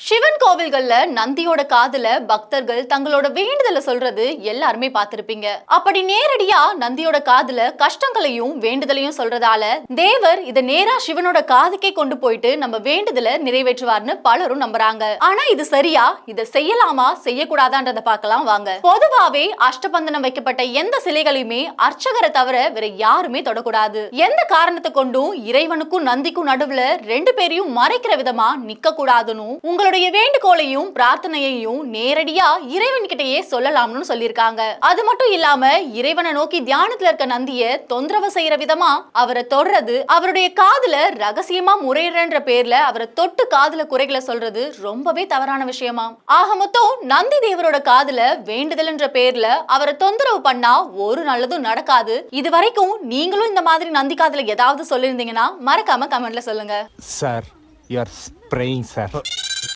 சிவன் கோவில்கள்ல நந்தியோட காதுல பக்தர்கள் தங்களோட வேண்டுதலை சொல்றது எல்லாருமே பார்த்திருப்பீங்க. அப்படி நேரடியா நந்தியோட காதுல கஷ்டங்களையும் வேண்டுதலையும் சொல்றதால தேவர் இத நேரா சிவனோட காதுக்கே கொண்டு போயிட்டு நம்ம வேண்டுதலை நிறைவேற்றுவார்னு பலரும் நம்புறாங்க. ஆனா இது சரியா? இத செய்யலாமா செய்யக்கூடாதான்றத பார்க்கலாம் வாங்க. பொதுவாவே அஷ்டபந்தனம் வைக்கப்பட்ட எந்த சிலைகளையுமே அர்ச்சகரை தவிர வேற யாருமே தொடக்கூடாது. எந்த காரணத்தை கொண்டும் இறைவனுக்கும் நந்திக்கும் நடுவுல ரெண்டு பேரையும் மறைக்கிற விதமா நிக்க கூடாதுன்னு உங்களுடைய வேண்டுகோளையும் பிரார்த்தனையையும் நேரடியா இறைவன் கிட்டயே சொல்லலாம்னு சொல்லிருக்காங்க. அது மட்டும் இல்லாம இறைவனை நோக்கி தியானத்துல இருக்க நந்திய தொந்தரவு செய்யற விதமா அவரை தொடர்றது, அவருடைய காதுல ரகசியமா முறையிடன்ற பேர்ல அவரை தொட்டு காதுல குறைகளை சொல்றது ரொம்பவே தவறான விஷயமா. ஆக மொத்தம் நந்தி தேவரோட காதுல வேண்டுதல்ன்ற பேர்ல அவரை தொந்தரவு பண்ணா ஒரு நல்லதும் நடக்காது. இது வரைக்கும் நீங்களும் இந்த மாதிரி நந்தி காதுல ஏதாவது சொல்லிருந்தீங்கன்னா மறக்காம கமெண்ட்ல சொல்லுங்க. Sir, you are spraying, sir.